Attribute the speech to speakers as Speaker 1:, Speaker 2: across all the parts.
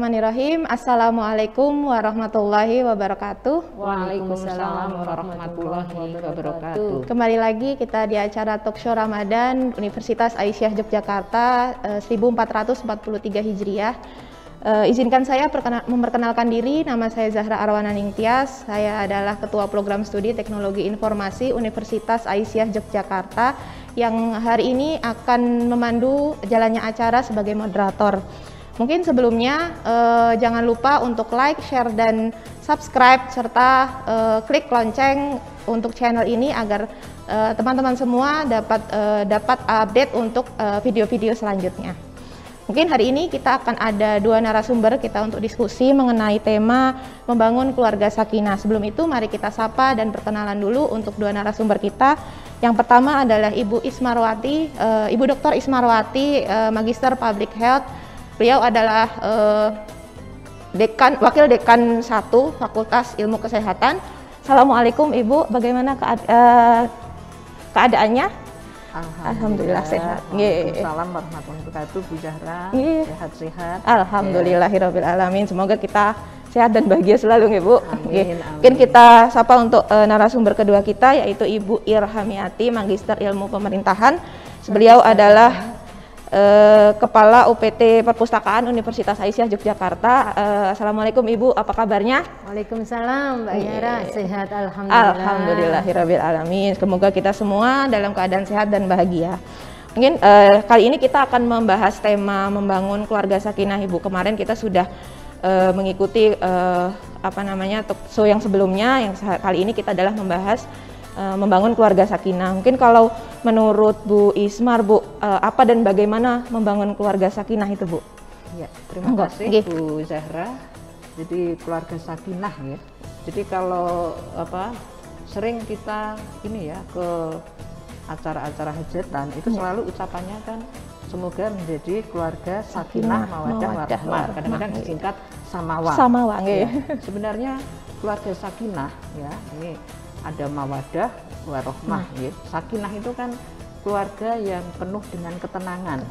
Speaker 1: Bismillahirrahmanirrahim. Assalamualaikum warahmatullahi wabarakatuh.
Speaker 2: Waalaikumsalam warahmatullahi wabarakatuh.
Speaker 1: Kembali lagi kita di acara Talkshow Ramadan Universitas Aisyah Yogyakarta 1443 Hijriah. Izinkan saya memperkenalkan diri. Nama saya Zahra Arwana Ningtyas. Saya adalah Ketua Program Studi Teknologi Informasi Universitas Aisyah Yogyakarta yang hari ini akan memandu jalannya acara sebagai moderator. Mungkin sebelumnya jangan lupa untuk like, share, dan subscribe serta klik lonceng untuk channel ini agar teman-teman semua dapat update untuk video-video selanjutnya. Mungkin hari ini kita akan ada dua narasumber kita untuk diskusi mengenai tema membangun keluarga sakinah. Sebelum itu mari kita sapa dan perkenalan dulu untuk dua narasumber kita. Yang pertama adalah Ibu Ismarwati, Ibu Dr. Ismarwati, Magister Public Health. Beliau adalah Wakil Dekan 1 Fakultas Ilmu Kesehatan. Assalamualaikum Ibu, bagaimana keadaannya?
Speaker 2: Alhamdulillah sehat. Waalaikumsalam warahmatullahi wabarakatuh. Bu Zahra, sehat-sehat.
Speaker 1: Alhamdulillahirabbil alamin. Semoga kita sehat dan bahagia selalu, Ibu.
Speaker 2: Amin, amin.
Speaker 1: Mungkin kita sapa untuk narasumber kedua kita, yaitu Ibu Irhamiati, Magister Ilmu Pemerintahan. Beliau adalah Kepala UPT Perpustakaan Universitas Aisyah Yogyakarta. Assalamualaikum Ibu, apa kabarnya?
Speaker 3: Waalaikumsalam Mbak Yara, sehat alhamdulillah.
Speaker 1: Alhamdulillahirabbil alamin. Semoga kita semua dalam keadaan sehat dan bahagia. Mungkin kali ini kita akan membahas tema membangun keluarga sakinah, Ibu. Kemarin kita sudah mengikuti talk show yang sebelumnya. Yang kali ini kita adalah membahas membangun keluarga sakinah. Mungkin kalau menurut Bu Ismar, Bu, apa dan bagaimana membangun keluarga sakinah itu, Bu?
Speaker 2: Ya, terima kasih Bu Zahra. Jadi keluarga sakinah ya. Jadi kalau sering kita ini ya ke acara-acara hajatan itu selalu ucapannya kan semoga menjadi keluarga sakinah mawaddah warahmah. Kadang-kadang disingkat samawa.
Speaker 1: Samawa,
Speaker 2: ya. Sebenarnya keluarga sakinah ya, ini ada mawadah warahmah ya. Sakinah itu kan keluarga yang penuh dengan ketenangan.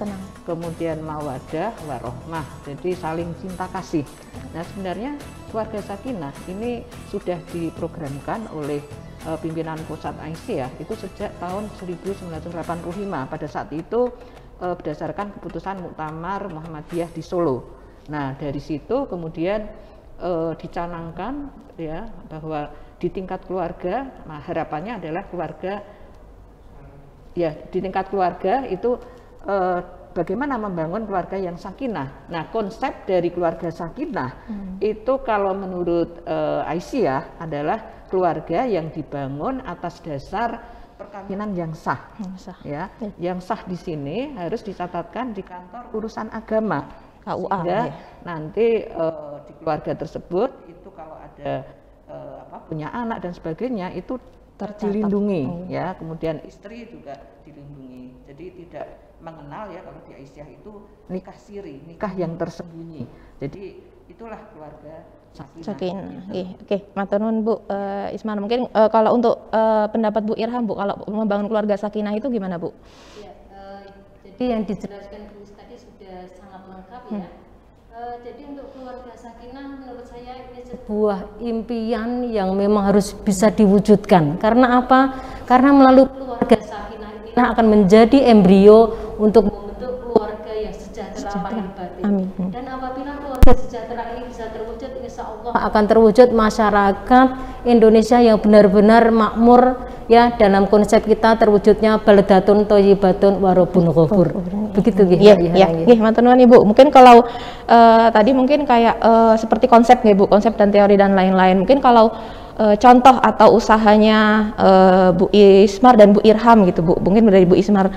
Speaker 2: Kemudian mawadah warahmah, jadi saling cinta kasih. Nah, sebenarnya keluarga sakinah ini sudah diprogramkan oleh pimpinan pusat Aisyah itu sejak tahun 1985. Pada saat itu berdasarkan keputusan Muktamar Muhammadiyah di Solo. Nah, dari situ kemudian dicanangkan ya bahwa di tingkat keluarga, nah harapannya adalah keluarga ya di tingkat keluarga itu bagaimana membangun keluarga yang sakinah. Nah, konsep dari keluarga sakinah itu kalau menurut Aisyah adalah keluarga yang dibangun atas dasar perkawinan yang sah. Ya, yang sah di sini harus dicatatkan di kantor urusan agama.
Speaker 1: KUA.
Speaker 2: Sehingga nanti di keluarga tersebut itu kalau ada punya anak dan sebagainya itu dilindungi ya, kemudian istri juga dilindungi, jadi tidak mengenal ya kalau di Aisyah itu nikah siri, nikah yang tersembunyi. Jadi itulah keluarga sakinah.
Speaker 1: Oke, matur nuwun Bu Ismar. Mungkin kalau untuk pendapat Bu Irham, Bu, kalau membangun keluarga sakinah itu gimana, Bu?
Speaker 3: Ya, jadi yang dijelaskan Bu tadi sudah sangat lengkap ya. Jadi untuk keluarga sakinah menurut saya ini sebuah impian yang memang harus bisa diwujudkan. Karena apa? Karena melalui keluarga sakinah ini akan menjadi embrio untuk membentuk keluarga yang sejahtera lahir batin.
Speaker 1: Amin.
Speaker 3: Dan apabila keluarga sejahtera ini bisa terwujud, insya Allah akan terwujud masyarakat Indonesia yang benar-benar makmur ya, dalam konsep kita terwujudnya baledatun thayyibatun warabun ghafur. Begitu
Speaker 1: ya. Matur nuwun Ibu. Mungkin kalau tadi mungkin kayak seperti konsep nih Bu, konsep dan teori dan lain-lain. Mungkin kalau contoh atau usahanya Bu Ismar dan Bu Irham gitu, Bu. Mungkin dari Bu Ismar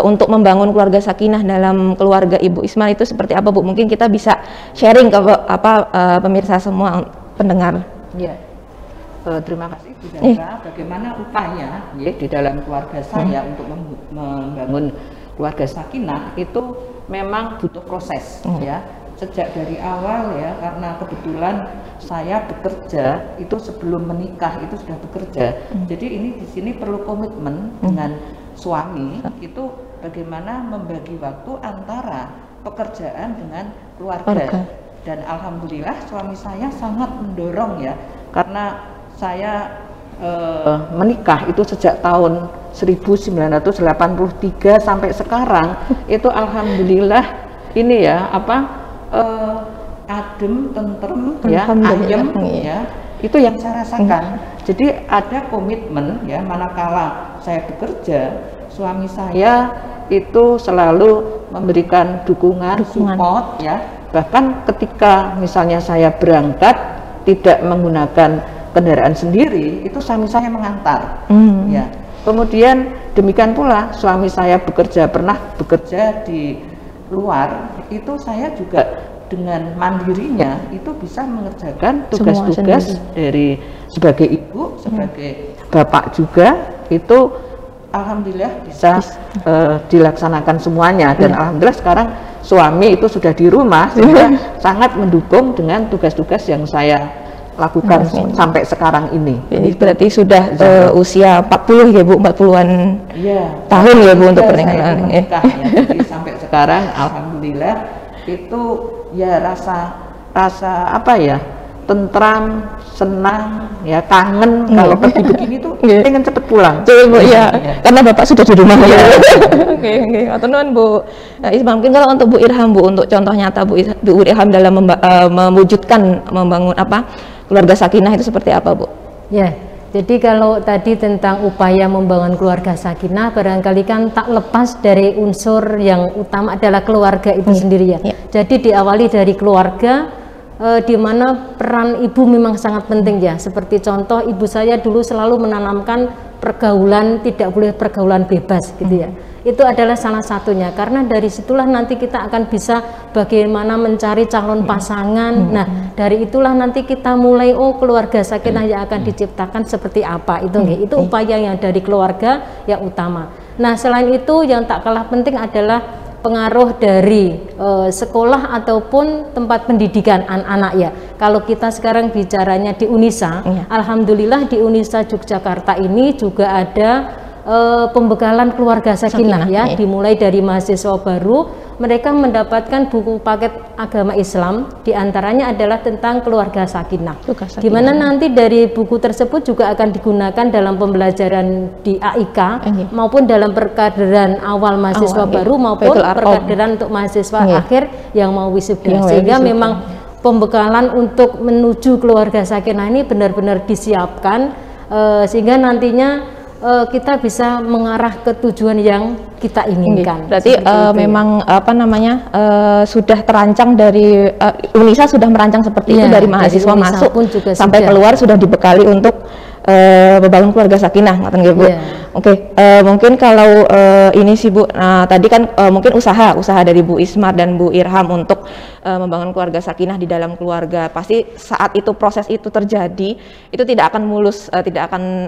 Speaker 1: untuk membangun keluarga sakinah dalam keluarga Ibu Ismar itu seperti apa, Bu? Mungkin kita bisa sharing ke pemirsa semua pendengar.
Speaker 2: Ya. Terima kasih Bu Zahra. Bagaimana upaya ya di dalam keluarga saya untuk membangun keluarga sakinah itu memang butuh proses ya. Sejak dari awal ya, karena kebetulan saya bekerja itu sebelum menikah itu sudah bekerja. Jadi ini di sini perlu komitmen dengan suami itu bagaimana membagi waktu antara pekerjaan dengan keluarga. Dan alhamdulillah suami saya sangat mendorong ya, karena saya menikah itu sejak tahun 1983 sampai sekarang itu alhamdulillah ini ya adem, tentrem ya, ayem ya, itu yang saya rasakan. Jadi ada komitmen ya, manakala saya bekerja, suami saya itu selalu memberikan dukungan, support ya. Bahkan ketika misalnya saya berangkat tidak menggunakan kendaraan sendiri, itu suami saya mengantar ya. Kemudian demikian pula suami saya pernah bekerja di luar, itu saya juga dengan mandirinya itu bisa mengerjakan tugas-tugas dari sebagai ibu, sebagai bapak juga, itu alhamdulillah bisa dilaksanakan semuanya. Dan alhamdulillah sekarang suami itu sudah di rumah, sehingga sangat mendukung dengan tugas-tugas yang saya lakukan sampai sekarang ini.
Speaker 1: Jadi berarti sudah usia 40 ya Bu, 40-an tahun ya Bu untuk pernikahan.
Speaker 2: Ya. Jadi sampai sekarang alhamdulillah itu ya rasa apa ya, tentram, senang ya, kangen kalau pergi begini tuh pengen cepet pulang.
Speaker 1: Betul Bu, ya. Karena Bapak sudah di rumah ya. Oke. Atau non Bu Isma, mungkin kalau untuk Bu Irham Bu, untuk contoh nyata Bu Irham dalam memwujudkan membangun keluarga sakinah itu seperti apa Bu?
Speaker 3: Ya, jadi kalau tadi tentang upaya membangun keluarga sakinah, barangkali kan tak lepas dari unsur yang utama adalah keluarga itu sendiri ya. Jadi diawali dari keluarga, di mana peran ibu memang sangat penting ya. Seperti contoh, ibu saya dulu selalu menanamkan pergaulan, tidak boleh pergaulan bebas gitu ya. Itu adalah salah satunya, karena dari situlah nanti kita akan bisa bagaimana mencari calon pasangan. Nah, dari itulah nanti kita mulai keluarga sakinah yang akan diciptakan seperti apa itu itu upaya yang dari keluarga yang utama. Nah, selain itu yang tak kalah penting adalah pengaruh dari sekolah ataupun tempat pendidikan anak-anak ya. Kalau kita sekarang bicaranya di Unisa, alhamdulillah di Unisa Yogyakarta ini juga ada pembekalan keluarga sakinah ya, dimulai dari mahasiswa baru, mereka mendapatkan buku paket agama Islam, diantaranya adalah tentang keluarga sakinah, di mana nanti dari buku tersebut juga akan digunakan dalam pembelajaran di AIK maupun dalam perkaderan awal mahasiswa baru maupun perkaderan untuk mahasiswa akhir yang mau wisuda, sehingga memang pembekalan untuk menuju keluarga sakinah ini benar-benar disiapkan sehingga nantinya kita bisa mengarah ke tujuan yang kita inginkan.
Speaker 1: Berarti memang sudah terancang dari Unisa sudah merancang seperti itu, dari mahasiswa masuk pun juga sampai keluar sudah dibekali untuk membangun keluarga sakinah, ngoten nggih Bu. Oke, mungkin kalau ini sih Bu, tadi kan mungkin usaha dari Bu Isma dan Bu Irham untuk membangun keluarga sakinah di dalam keluarga. Pasti saat itu proses itu terjadi, itu tidak akan mulus, tidak akan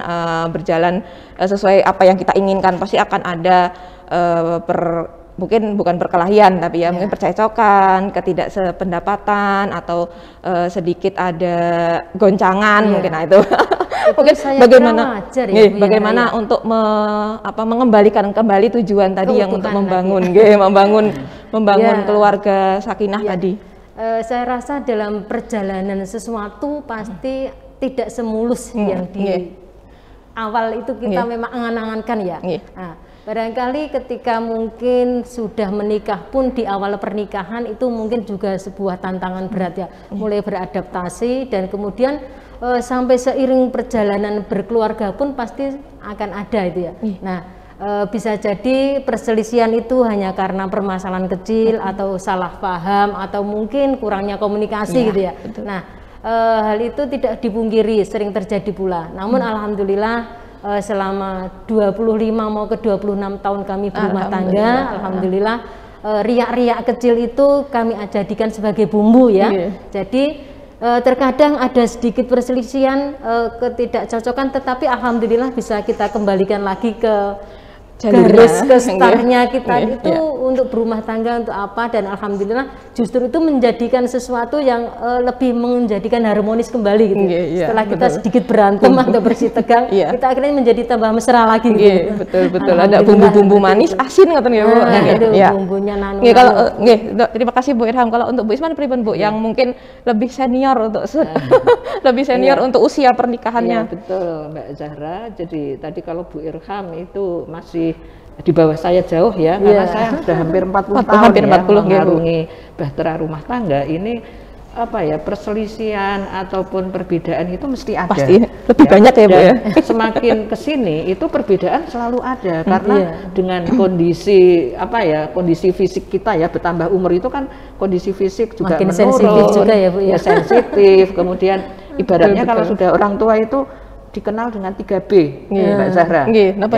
Speaker 1: berjalan sesuai apa yang kita inginkan. Pasti akan ada mungkin bukan perkelahian, tapi ya mungkin percecokan, ketidaksependapatan, atau sedikit ada goncangan mungkin. Nah itu mungkin bagaimana untuk mengembalikan kembali tujuan tadi yang untuk membangun keluarga sakinah tadi.
Speaker 3: Saya rasa dalam perjalanan sesuatu pasti tidak semulus yang di awal itu kita memang angan-angankan ya. Nah, barangkali ketika mungkin sudah menikah pun di awal pernikahan itu mungkin juga sebuah tantangan berat ya, mulai beradaptasi, dan kemudian sampai seiring perjalanan berkeluarga pun pasti akan ada itu ya. Nah, bisa jadi perselisihan itu hanya karena permasalahan kecil atau salah paham atau mungkin kurangnya komunikasi gitu ya. Nah, hal itu tidak dipungkiri sering terjadi pula. Namun alhamdulillah selama 25 mau ke 26 tahun kami berumah tangga, alhamdulillah riak-riak kecil itu kami jadikan sebagai bumbu ya. Jadi terkadang ada sedikit perselisihan, ketidakcocokan, tetapi alhamdulillah bisa kita kembalikan lagi ke garis ke startnya kita itu untuk berumah tangga, untuk apa, dan alhamdulillah justru itu menjadikan sesuatu yang lebih menjadikan harmonis kembali gitu. Setelah kita sedikit berantem atau bersih tegang, kita akhirnya menjadi tambah mesra lagi gitu.
Speaker 1: Betul. Ada bumbu-bumbu manis, asin katanya Bu.
Speaker 3: Bumbunya nano.
Speaker 1: Kalau terima kasih Bu Irham. Kalau untuk Bu Isman pripun Bu, yang mungkin lebih senior untuk lebih senior untuk usia pernikahannya.
Speaker 2: Iya, betul Mbak Zahra. Jadi tadi kalau Bu Irham itu masih di bawah saya jauh ya, karena saya sudah hampir 40 tahun
Speaker 1: hampir 40
Speaker 2: mengarungi bahtera rumah tangga. Ini apa ya, perselisihan ataupun perbedaan itu mesti ada.
Speaker 1: Pasti lebih banyak ya Bu ya.
Speaker 2: Semakin kesini itu perbedaan selalu ada, karena dengan kondisi apa ya, kondisi fisik kita ya, bertambah umur itu kan kondisi fisik juga
Speaker 3: makin
Speaker 2: menurun,
Speaker 3: sensitif juga ya Bu ya.
Speaker 2: Sensitif. Kemudian ibaratnya kalau sudah orang tua itu dikenal dengan 3B, Mbak Zahra.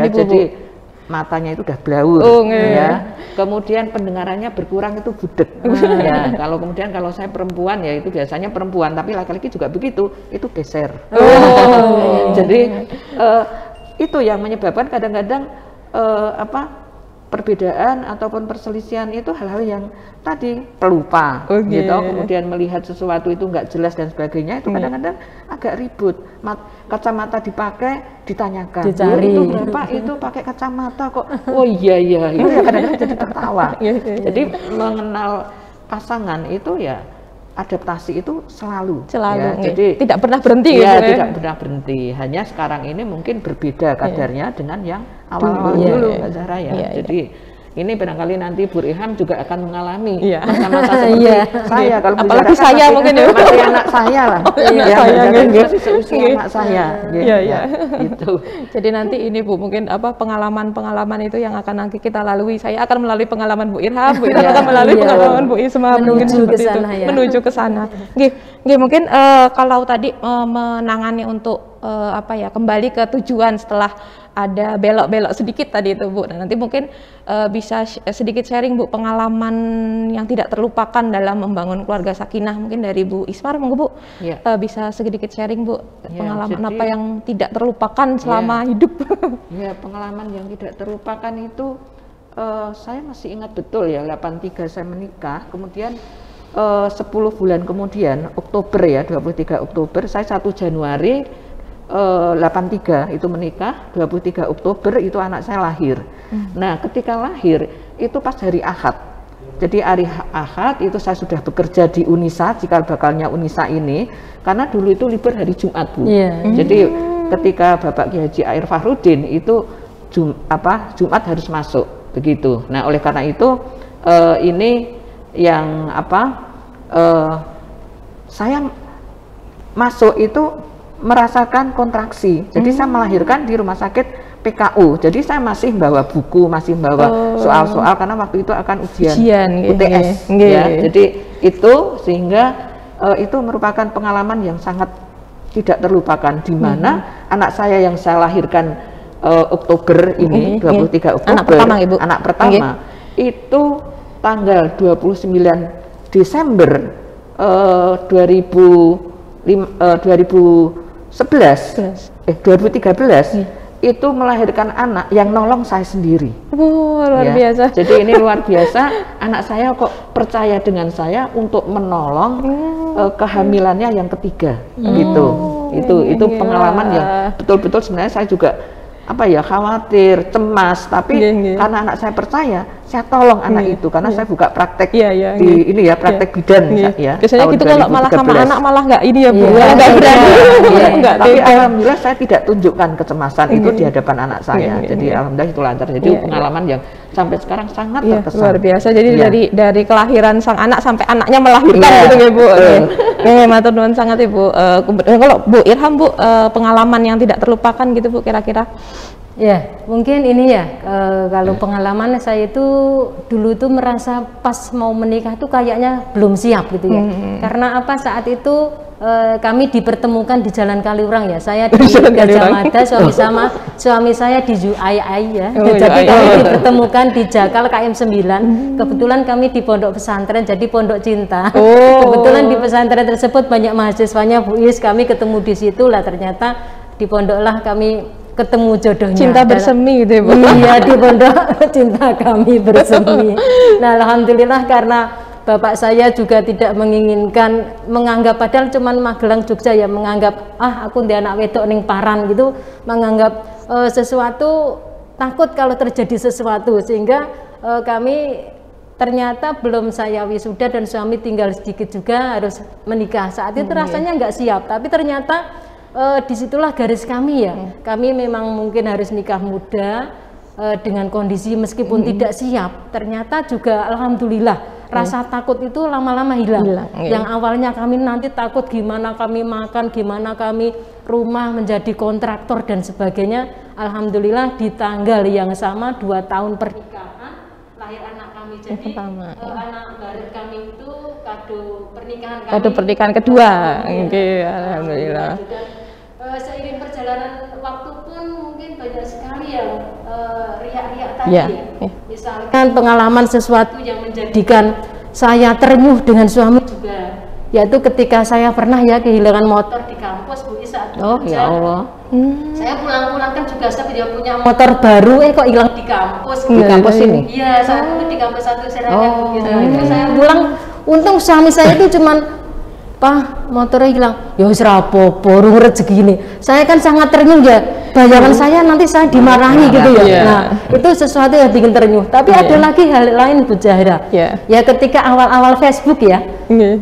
Speaker 2: Jadi matanya itu udah blawur, ya. Kemudian pendengarannya berkurang itu budek, ya. Kalau saya perempuan ya itu biasanya perempuan, tapi laki-laki juga begitu, itu geser. Jadi itu yang menyebabkan kadang-kadang perbedaan ataupun perselisihan itu hal-hal yang tadi pelupa, gitu. Kemudian melihat sesuatu itu nggak jelas dan sebagainya, itu kadang-kadang agak ribut. Kacamata dipakai, ditanyakan,
Speaker 3: dicari.
Speaker 2: Itu berapa? Itu pakai kacamata kok? Oh iya, itu ya kadang-kadang jadi tertawa. Jadi mengenal pasangan itu ya adaptasi itu selalu. Ya,
Speaker 1: jadi tidak pernah berhenti
Speaker 2: ya,
Speaker 1: gitu.
Speaker 2: Tidak pernah berhenti. Hanya sekarang ini mungkin berbeda kadarnya dengan yang awal-awal dulu, Mbak Zahra ya. Jadi ini barangkali nanti Bu Irham juga akan mengalami masa-masa seperti saya. Kalau
Speaker 1: apalagi saya mungkin ya,
Speaker 2: masih anak saya lah. Masih seusia anak saya. Gitu.
Speaker 1: Jadi nanti ini Bu, mungkin pengalaman-pengalaman itu yang akan nanti kita lalui. Saya akan melalui pengalaman Bu Irham, Bu Irham akan melalui pengalaman Bu Isma,
Speaker 3: menuju ke sana ya.
Speaker 1: Menuju ke sana. Mungkin kalau tadi menangani untuk kembali ke tujuan setelah ada belok-belok sedikit tadi itu Bu. Nah, nanti mungkin bisa sedikit sharing Bu, pengalaman yang tidak terlupakan dalam membangun keluarga sakinah, mungkin dari Bu Ismar, monggo Bu. Bisa sedikit sharing Bu, pengalaman apa yang tidak terlupakan selama hidup.
Speaker 2: Pengalaman yang tidak terlupakan itu saya masih ingat betul ya, 83 saya menikah, kemudian 10 bulan kemudian, Oktober ya, 23 Oktober, saya 1 Januari 83 itu menikah, 23 Oktober itu anak saya lahir. Nah, ketika lahir itu pas hari Ahad. Jadi hari Ahad itu saya sudah bekerja di Unisa, cikal bakalnya Unisa ini, karena dulu itu libur hari Jumat Bu. Jadi ketika Bapak Kiai Haji Air Fahrudin itu Jumat harus masuk begitu. Nah, oleh karena itu ini yang saya masuk itu merasakan kontraksi. Jadi saya melahirkan di rumah sakit PKU. Jadi saya masih bawa buku, masih bawa soal-soal karena waktu itu akan ujian UTS. Ya. Jadi itu sehingga itu merupakan pengalaman yang sangat tidak terlupakan, di mana anak saya yang saya lahirkan Oktober ini, 23 Oktober,
Speaker 1: anak pertama, Ibu.
Speaker 2: Anak pertama itu tanggal 29 Desember 2013 itu melahirkan anak yang nolong saya sendiri.
Speaker 1: Luar biasa.
Speaker 2: Jadi ini luar biasa, anak saya kok percaya dengan saya untuk menolong kehamilannya yang ketiga, gitu. Itu pengalaman yang betul-betul sebenarnya saya juga khawatir, cemas, tapi karena anak saya percaya, saya tolong anak itu karena saya buka praktek di praktek bidan ya.
Speaker 1: Biasanya gitu kalau malah sama anak malah nggak ini ya Bu, nggak berani.
Speaker 2: Tapi alhamdulillah saya tidak tunjukkan kecemasan itu di hadapan anak saya. Jadi alhamdulillah itu lancar. Jadi pengalaman yang sampai sekarang sangat terkesan.
Speaker 1: Luar biasa. Jadi dari kelahiran sang anak sampai anaknya melahirkan gitu ya Bu. Matur nuwun sangat Ibu. Kalau Bu Irham Bu, pengalaman yang tidak terlupakan gitu Bu kira-kira?
Speaker 3: Ya, mungkin ini ya, kalau pengalaman saya itu dulu tuh merasa pas mau menikah tuh kayaknya belum siap gitu ya. Karena saat itu kami dipertemukan di Jalan Kaliurang ya. Saya di Gajah Mada, suami saya di Juai ya. Jadi kami dipertemukan di Jakal KM 9. Kebetulan kami di pondok pesantren, jadi pondok cinta. Kebetulan di pesantren tersebut banyak mahasiswanya Bu Is, kami ketemu di situ lah, ternyata di pondok lah kami ketemu jodohnya.
Speaker 1: Cinta bersemi gitu ya Bu?
Speaker 3: Iya, di pondok cinta kami bersemi. Nah alhamdulillah karena bapak saya juga tidak menginginkan, menganggap padahal cuman Magelang Jogja ya, menganggap aku di anak wedok ning Paran gitu, menganggap sesuatu, takut kalau terjadi sesuatu, sehingga kami ternyata belum saya wisuda dan suami tinggal sedikit juga harus menikah. Saat itu rasanya nggak siap, tapi ternyata disitulah garis kami ya. Kami memang mungkin harus nikah muda dengan kondisi meskipun tidak siap. Ternyata juga alhamdulillah rasa takut itu lama-lama hilang. Yang awalnya kami nanti takut gimana kami makan, gimana kami rumah menjadi kontraktor dan sebagainya. Alhamdulillah di tanggal yang sama 2 tahun pernikahan lahir anak kami. Jadi anak baru kami itu kado pernikahan kami.
Speaker 1: Kado pernikahan kedua. Alhamdulillah.
Speaker 3: Seiring perjalanan waktu pun mungkin banyak sekali yang riak-riak tadi ya. Misalkan pengalaman sesuatu yang menjadikan saya terenyuh dengan suami juga, yaitu ketika saya pernah ya kehilangan motor di kampus Bu Isa.
Speaker 2: Ya Allah.
Speaker 3: Saya pulang-pulang kan juga saya punya motor baru, kok hilang di kampus.
Speaker 2: Di kampus ini?
Speaker 3: Iya, saat itu di kampus 1 Seragen gitu. Itu saya pulang, untung suami saya itu cuman, "Pak, motornya hilang." Ya wis rapopo, urung rezeki ini. Saya kan sangat terenyuh ya. Bayangan saya nanti saya dimarahi gitu ya. Nah, itu sesuatu yang bikin terenyuh. Tapi ada lagi hal lain Bu Zahra. Ya ketika awal-awal Facebook ya.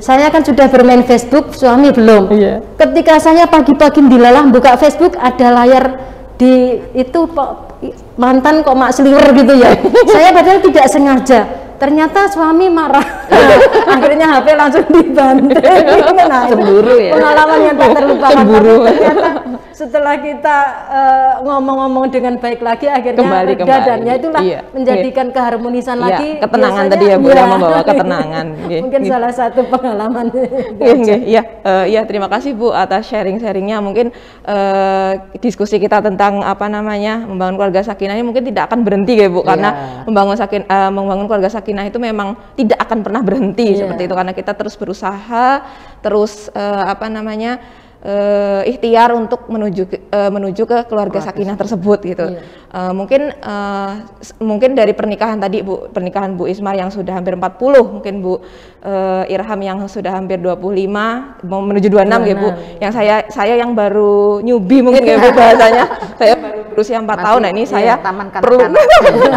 Speaker 3: Saya kan sudah bermain Facebook, suami belum. Ketika saya pagi-pagi dilalah buka Facebook, ada layar di itu mantan kok mak seliwer gitu ya. Saya padahal tidak sengaja. Ternyata suami marah. Akhirnya HP langsung dibanting. Nah,
Speaker 2: cemburu ya.
Speaker 3: Pengalaman yang tak terlupakan. Cemburu. Ternyata setelah kita ngomong-ngomong dengan baik lagi, akhirnya
Speaker 1: kembali.
Speaker 3: dan ya itulah menjadikan keharmonisan lagi.
Speaker 1: Ketenangan tadi ya Bu, yang membawa ketenangan.
Speaker 3: Mungkin salah satu pengalaman.
Speaker 1: Iya, terima kasih Bu atas sharing-sharingnya. Mungkin diskusi kita tentang membangun keluarga sakinah ini mungkin tidak akan berhenti ya Bu, karena membangun keluarga sakinah itu memang tidak akan pernah berhenti seperti itu, karena kita terus berusaha, terus ikhtiar untuk menuju ke keluarga sakinah tersebut gitu. Mungkin dari pernikahan tadi Bu, pernikahan Bu Ismar yang sudah hampir 40, mungkin Bu Irham yang sudah hampir 25 mau menuju 26 ya Bu. Yang saya yang baru newbie mungkin ya Bu bahasanya. Saya baru berusia 4 tahun. Nah, ini saya perlu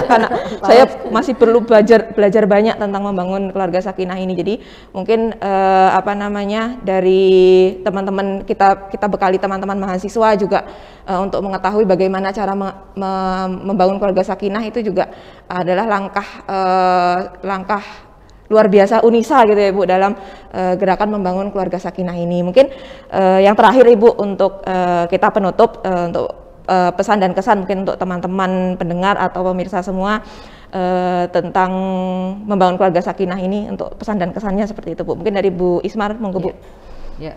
Speaker 1: karena saya masih perlu belajar banyak tentang membangun keluarga sakinah ini. Jadi mungkin dari teman-teman kita bekali teman-teman mahasiswa juga untuk mengetahui bagaimana cara membangun keluarga sakinah, itu juga adalah langkah luar biasa UNISA gitu ya Bu dalam gerakan membangun keluarga sakinah ini. Mungkin yang terakhir Ibu untuk kita penutup untuk pesan dan kesan mungkin untuk teman-teman pendengar atau pemirsa semua tentang membangun keluarga sakinah ini, untuk pesan dan kesannya seperti itu Bu. Mungkin dari Bu Ismar, monggo Bu.
Speaker 2: Ya.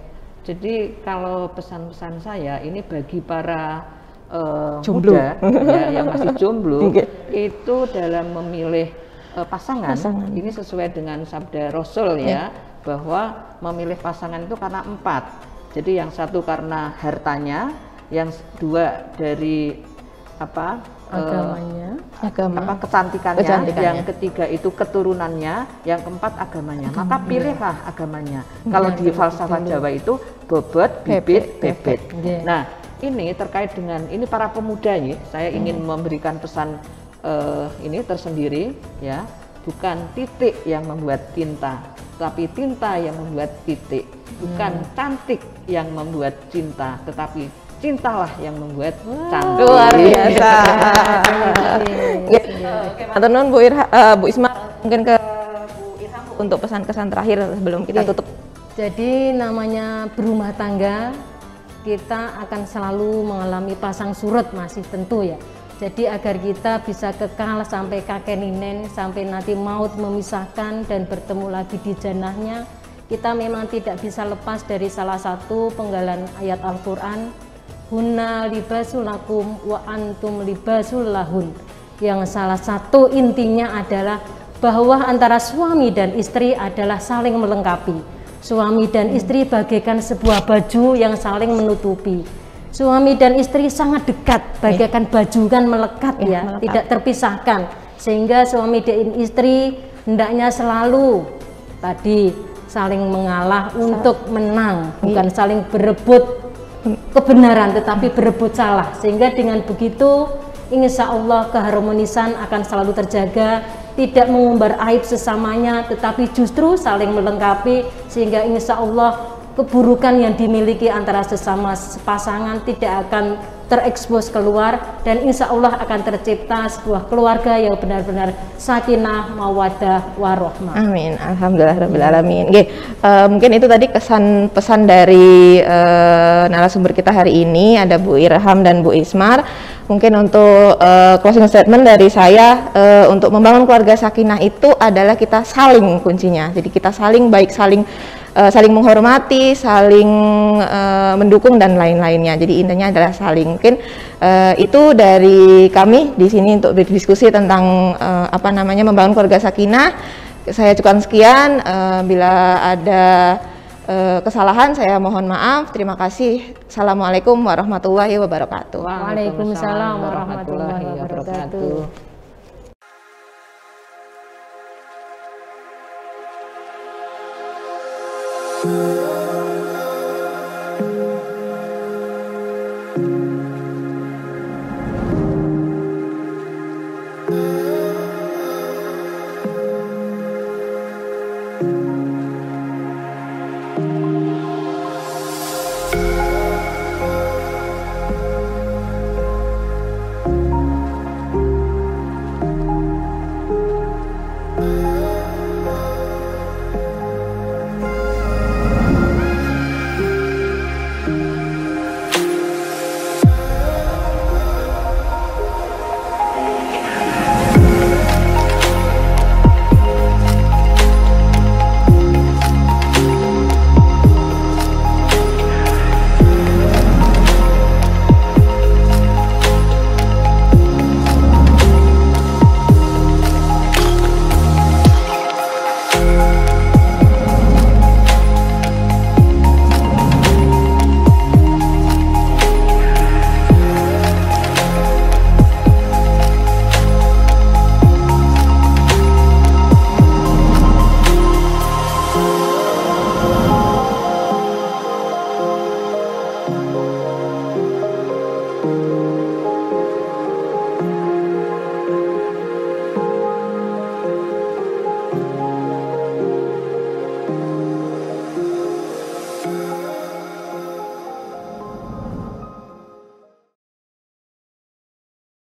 Speaker 2: Jadi kalau pesan-pesan saya ini bagi para muda yang masih jomblo itu dalam memilih pasangan ini sesuai dengan sabda Rasul ya, bahwa memilih pasangan itu karena 4. Jadi yang satu karena hartanya, yang 2 dari kecantikannya, yang ketiga itu keturunannya, yang keempat agamanya. Maka pilihlah agamanya. Kalau di falsafah Jawa itu bobot, bibit, bebet. Nah, ini terkait dengan ini para pemuda nih, saya ingin memberikan pesan ini tersendiri ya. Bukan titik yang membuat tinta, tapi tinta yang membuat titik. Bukan cantik yang membuat cinta, tetapi cintalah yang membuat cantik.
Speaker 1: Luar biasa. Matur nuwun Bu Ismar, mungkin ke Bu Irham untuk pesan-kesan terakhir sebelum kita tutup.
Speaker 3: Jadi namanya berumah tangga, kita akan selalu mengalami pasang surut, masih tentu ya. Jadi agar kita bisa kekal sampai kakek nenek, sampai nanti maut memisahkan dan bertemu lagi di jannahnya, kita memang tidak bisa lepas dari salah satu penggalan ayat Al-Quran, hunna libasul lakum wa antum libasul lahun. Yang salah satu intinya adalah bahwa antara suami dan istri adalah saling melengkapi. Suami dan istri bagaikan sebuah baju yang saling menutupi. suami dan istri sangat dekat, bagaikan baju kan melekat ya,
Speaker 1: melekat.
Speaker 3: tidak terpisahkan. Sehingga suami dan istri hendaknya selalu tadi saling mengalah untuk menang, bukan saling berebut kebenaran tetapi berebut salah. Sehingga dengan begitu insya Allah keharmonisan akan selalu terjaga, tidak mengumbar aib sesamanya tetapi justru saling melengkapi, sehingga insya Allah keburukan yang dimiliki antara sesama pasangan tidak akan terekspos keluar, dan insya Allah akan tercipta sebuah keluarga yang benar-benar sakinah, mawaddah, warohmah.
Speaker 1: Amin. Alhamdulillah rabbil alamin. Mungkin itu tadi kesan pesan dari narasumber kita hari ini, ada Bu Irham dan Bu Ismar. Mungkin untuk closing statement dari saya, untuk membangun keluarga sakinah itu adalah kita saling kuncinya. Jadi kita saling baik, saling menghormati, saling mendukung dan lain-lainnya. Jadi intinya adalah saling. Mungkin itu dari kami di sini untuk berdiskusi tentang membangun keluarga sakinah. Saya cukupkan sekian. Bila ada kesalahan saya mohon maaf. Terima kasih. Assalamualaikum warahmatullahi wabarakatuh.
Speaker 3: Waalaikumsalam warahmatullahi wabarakatuh.